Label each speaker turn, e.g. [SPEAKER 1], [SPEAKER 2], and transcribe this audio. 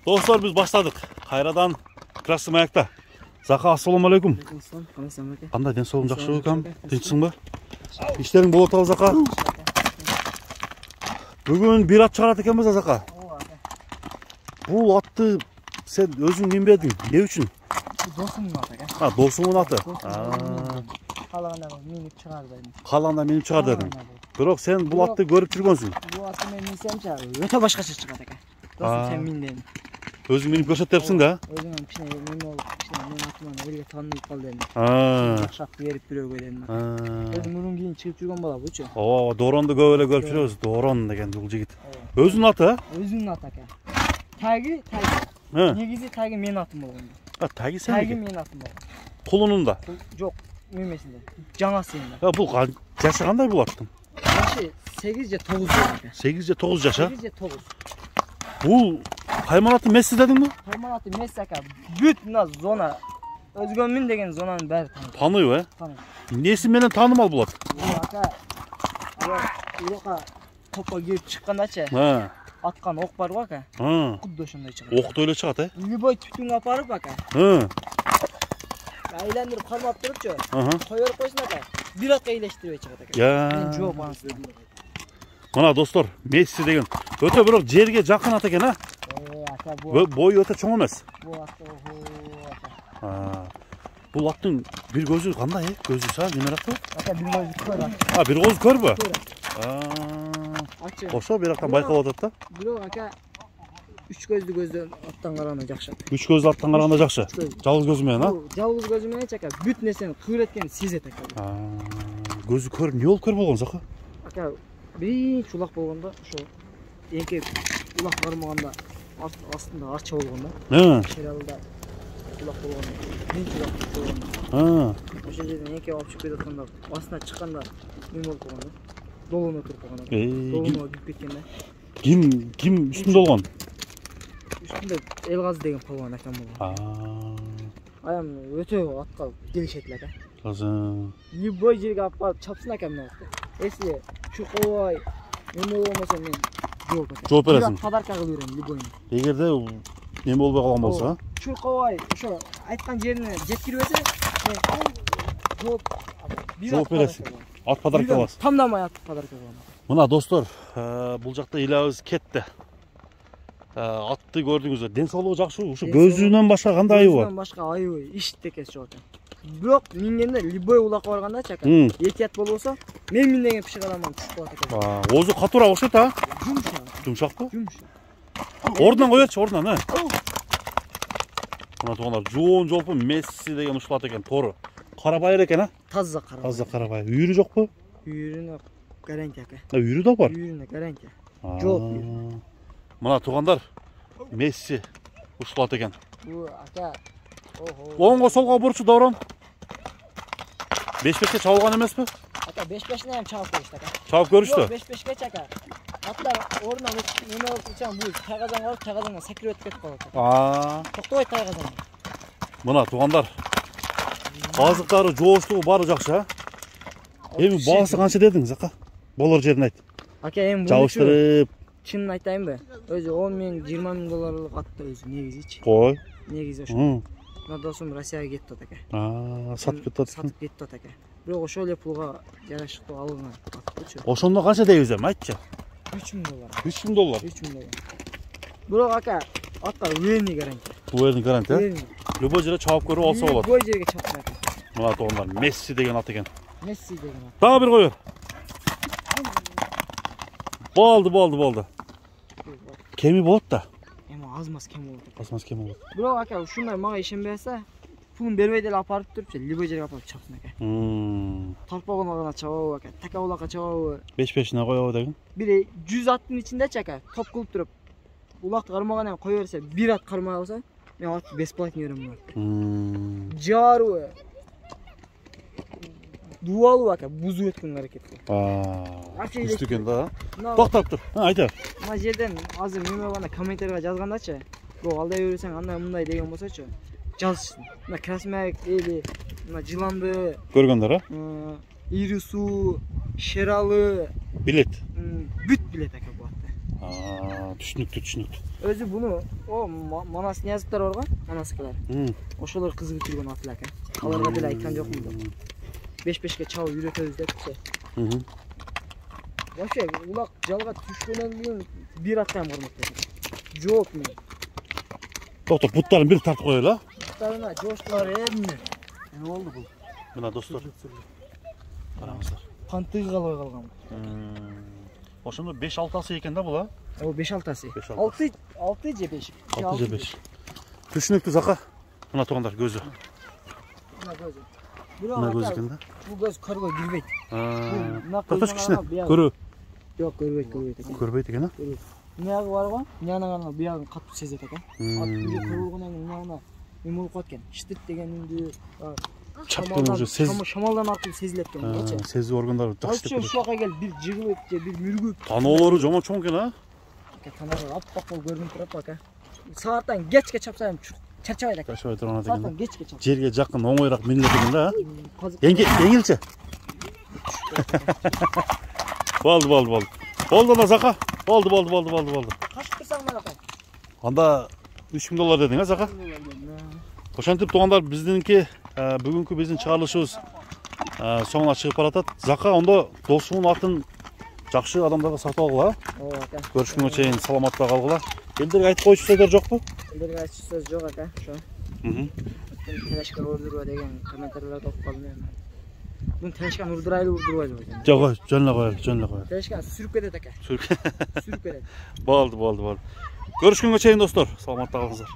[SPEAKER 1] Dostlar biz başladık. Kayradan Krasım ayakta. Zaka assalamu alaikum. Qanday densoliging yaxshi ekan? Tinchsingmi? İşlerin bol o'tadi Zaka. Bugün bir at çıkarat ekanmiz Zaka. Bu atты sen özüň minbeding. Ne üçün?
[SPEAKER 2] Dostumdun atı aka.
[SPEAKER 1] Ha, dostumun atı.
[SPEAKER 2] Kalağında minip çıkar dedim.
[SPEAKER 1] Kalağında minip çıkar dedim. Biroq sen bu atты görüp жүргөнсүң.
[SPEAKER 2] Bu atı men minsemçi öte başkaça çıkar aka. Dostum sen min dedim.
[SPEAKER 1] Özüň minip görset depsiň da?
[SPEAKER 2] Özüň kişine men olup kişine men atımdan elge tanıyıp kaldı dedim. Jakşap berip biröөгө dedim. Özüň bunun keyin çıkıp жүргөн bala buçu.
[SPEAKER 1] Oo, Dorondu көп эле көрүп жүрөбүz. Doron деген бул жигит. Özüň atı?
[SPEAKER 2] Özüň atı aka. Tagi. Negizi tagi men atım болгон.
[SPEAKER 1] Ha, tagi sen?
[SPEAKER 2] Tagi men atım болгон.
[SPEAKER 1] Kulununda?
[SPEAKER 2] Jok, memesinde. Janasıyında.
[SPEAKER 1] Ya bu yaşı qanday bul attın?
[SPEAKER 2] Yaşı 8 je 9 aka.
[SPEAKER 1] 8 je 9 yaşa?
[SPEAKER 2] 8 je 9.
[SPEAKER 1] Bu hayvanatı Messi dedin mi?
[SPEAKER 2] Hayvanatı Messi aka. Bütün zona Özgönmün degen zonanın bäri
[SPEAKER 1] tanıyor he?
[SPEAKER 2] Tanıyor.
[SPEAKER 1] Nesi menen tanımal bulat?
[SPEAKER 2] Bu aka. Uloqa toppa girip çıkkandaça.
[SPEAKER 1] Ha.
[SPEAKER 2] Atkan ok bar aka.
[SPEAKER 1] Ha.
[SPEAKER 2] Kudda oşonday çıkar.
[SPEAKER 1] Ok da öyle çıkat he?
[SPEAKER 2] Любой tütün aparıp aka.
[SPEAKER 1] Ha.
[SPEAKER 2] Aylandirip karmap durupçu.
[SPEAKER 1] Aha.
[SPEAKER 2] Koyup koysun aka. Bir atqa iyileştirip çıkat aka.
[SPEAKER 1] Ya.
[SPEAKER 2] Men joop ansın.
[SPEAKER 1] Mana dostlar, Messi degen öte biroq jerge жақын ат ekan ha.
[SPEAKER 2] Aka bu.
[SPEAKER 1] Boyu öte çoң emas.
[SPEAKER 2] Bu atqa aka.
[SPEAKER 1] Ha. Bu attın bir gözü qanday he? Gözü sağ nemerak bu?
[SPEAKER 2] Aka bir gözü kör.
[SPEAKER 1] Ha, bir göz kör bu? Ha.
[SPEAKER 2] Açı.
[SPEAKER 1] Oşo bir yaktan bayqalap atat da.
[SPEAKER 2] Biroq aka 3 gözlü gözden attan qaraganda жақсы.
[SPEAKER 1] 3 gözlü attan qaraganda жақсы. Жалгыз көзү менен ha?
[SPEAKER 2] Жалгыз көзү менен aka бүт нерсени кыр эткенин сезет aka.
[SPEAKER 1] Ha. Gözü kör, ne ol kör болгон Зaka?
[SPEAKER 2] Aka birinchi ulaq болгондо ошо эңке улақ бармаганда астында арча болгондо. Шералда улақ болгондо. Биринчи улақ болгондо. Ошо жерден эңке алып чыгып кетатканда астына чыкканда мен болуп калган да. Долуна туруп калган. Долуна кирип кеткен да.
[SPEAKER 1] Kim üstünde olgan?
[SPEAKER 2] Üstünde Elgazi деген палуан акам болгон. Аям өтө атка келишет эле aka.
[SPEAKER 1] Казым.
[SPEAKER 2] Любой жерге алып барып чапсын акам мына. Если чукобай неме болмосо мен жооп бересиң. Подарка кылып берем любойну.
[SPEAKER 1] Эгерде неме болбой калган болсо,
[SPEAKER 2] чуркобай ошо айткан жерине жеткирбесе, мен жооп
[SPEAKER 1] бересиң. Ат подарка аласың.
[SPEAKER 2] Тандамай ат подарка алам.
[SPEAKER 1] Мына достор, бул жакта илебиз кетти. Атты көрдүңүздөр. Ден соолугу жакшы, ушу көзүнөн башка кандай айыбы бар?
[SPEAKER 2] Көзүнөн башка айыбы иш текес жок экен. Бирок мингенде любой улакка барганда чака этият болбосо, мен миндеген пишик адамдан түшүп калат экен.
[SPEAKER 1] Озу катуураак окшойт а? Жумшакпы?
[SPEAKER 2] Жумшак.
[SPEAKER 1] Ордунан коёчу, ордунан, а? Мына туугандар, жоон жолпу Месси деген ушул ат экен, тору. Карабайыр экен, а?
[SPEAKER 2] Таза карабайыр.
[SPEAKER 1] Таза карабайыр. Үйүрү жокпу?
[SPEAKER 2] Үйүрүнө гарантия ака.
[SPEAKER 1] Үйүрү да бар?
[SPEAKER 2] Үйүрүнө гарантия. Жок.
[SPEAKER 1] Мына туугандар, Месси ушул ат экен.
[SPEAKER 2] Бу ака
[SPEAKER 1] Оңго солго бурчу Дорон. 5-5 чабылган эмеспи?
[SPEAKER 2] Ата 5-5 нем чабып көрүштү ака.
[SPEAKER 1] Чабып көрүштү?
[SPEAKER 2] 5-5 чака. Аттар ордунан неме болуп чаң бул тайгазан калып, тайгазандан секирип өтүп кетип калат. Токтобойт тайгазан.
[SPEAKER 1] Мына туугандар. Базыктары жооштугу баары жакшы, а? Эми баасы канча дедиң, Зaka? Болор жерин айт.
[SPEAKER 2] Ака эми бул
[SPEAKER 1] жабыштырып,
[SPEAKER 2] чынын айтайынбы? Өзү 10 миң, 20 миң долларлык атты өзү негизичи.
[SPEAKER 1] Кой.
[SPEAKER 2] Негизи ошо. Мына досум Россияга кетти ака.
[SPEAKER 1] Сатып кетти.
[SPEAKER 2] Сатып кетти ака. Бирок ошол эле пулга жарашыктуу алынган аттычы.
[SPEAKER 1] Ошондо канча дейбиз эми, айтчы.
[SPEAKER 2] 3 миң доллар.
[SPEAKER 1] 3 миң доллар.
[SPEAKER 2] 3 миң доллар. Бирок ака, атка уверенный гарантия.
[SPEAKER 1] Уверенный гарантия? Любой жерге чабып көрүп алса болот.
[SPEAKER 2] Любой жерге чапсын ака.
[SPEAKER 1] Мына туугандар, Месси деген ат экен.
[SPEAKER 2] Месси деген ат.
[SPEAKER 1] Дагы бир коёр. Болду. Кеми болот да.
[SPEAKER 2] Эми азмас кем болот.
[SPEAKER 1] Азмас кем болот.
[SPEAKER 2] Бирок ака, ушундай мага ишенбей атса, пулун бербей деле апарып туруп, любой жерге апарып чапсын ака. Тарпагына гана чабабы ака, така улакка чабабы.
[SPEAKER 1] 5-5-не коёбу деген.
[SPEAKER 2] Бири 100 аттын ичинде ака, топ кылып туруп, улакты кармаган эми кое берсе, бир ат кармай алса, мен атты бесплатно берем. Жару. Дуалу ака, бузу өткөн аракетти.
[SPEAKER 1] Күчтүү экен да. Токтоп тур. Айта.
[SPEAKER 2] Мына жерден азыр неме болгондо комментарийге жазгандачы, бирок алдай берсең андай мындай деген болсочу, жазышсын. Мына Красмяк эли, мына жыланды
[SPEAKER 1] көргөндөр, а?
[SPEAKER 2] Ири суу, шералы,
[SPEAKER 1] билет.
[SPEAKER 2] Бүт билет ака бу атты.
[SPEAKER 1] Түшүнүктүү.
[SPEAKER 2] Өзү буну о Манас Ниязовдор бар го, Манаскалар. Ошолор кызыгып жүргөн ат эле экен. Аларга деле айткан жокмун. 5-5ке чабып үйрөтөбүз депчи. Вообще улак жалга түшкөндөн кийин бир атка ham көрмөктү. Жок мен.
[SPEAKER 1] Доктор, буттарын бир тартып коелу.
[SPEAKER 2] Буттарына жоштулар эмне? Не болду бул?
[SPEAKER 1] Мына достор. Караңыздар.
[SPEAKER 2] Кантыгы калбай калган.
[SPEAKER 1] Ошондо 5-6 экен да бул, а?
[SPEAKER 2] О 5-6. 6 же 5.
[SPEAKER 1] 6 же 5. Түшүнүктүү Зака. Мына туугандар көзү.
[SPEAKER 2] Мына көзү.
[SPEAKER 1] Мына көз экен да.
[SPEAKER 2] Бул көз көргөй кирбейт.
[SPEAKER 1] Таташ кичине көрүү.
[SPEAKER 2] Жок, көрбөйт экен.
[SPEAKER 1] Көрбөйт экен, а?
[SPEAKER 2] Мыягы бар го? Мыягына биягын катып сезет экен. Ат үйдө көргөндөн кийин мыягына эме болуп калат экен. Штыт дегениңди
[SPEAKER 1] чаптан уже
[SPEAKER 2] шамалдан аркылуу сезилет экен.
[SPEAKER 1] Сезүү органдары жакшы
[SPEAKER 2] деп. Ушул жака келип бир жыгылып же бир мүргүп.
[SPEAKER 1] Таноолору жомон чоң экен, а?
[SPEAKER 2] Танары аппак болуп көрүнүп турат ака. Сааттан кечке чапса ham чарчабайт экен.
[SPEAKER 1] Чарчабай турган экен.
[SPEAKER 2] Сааттан кечке чап.
[SPEAKER 1] Жерге жакын оңоюраак минилет экен да, а? Эңилче. Болду. Болду да Зака. Болду.
[SPEAKER 2] Кашып турсаң мына ака.
[SPEAKER 1] Анда $3000 дедиң, а Зака? Ошентип туугандар, биздинки бүгүнкү биздин чыгарылышыбыз соңуна чыгып баратат. Зака ондо досунун атын жакшы адамдарга сатып алгыла.
[SPEAKER 2] Ооба ака.
[SPEAKER 1] Көрүшкөнгө чейин саламатта калгыла. Элдерге айтып койчу сөздөр жокпу?
[SPEAKER 2] Элдерге айтчу сөз жок ака, ошо. Телешканы урдурба деген комментарийлерди окуп калдым мен. Бун телешканы урдурайлы экен.
[SPEAKER 1] Жок, жөн эле коелу.
[SPEAKER 2] Телешканы сүрүп кетет ака. Сүрүп кетет.
[SPEAKER 1] Болду. Көрүшкөнгө чейин достор, саламатта калыңыздар.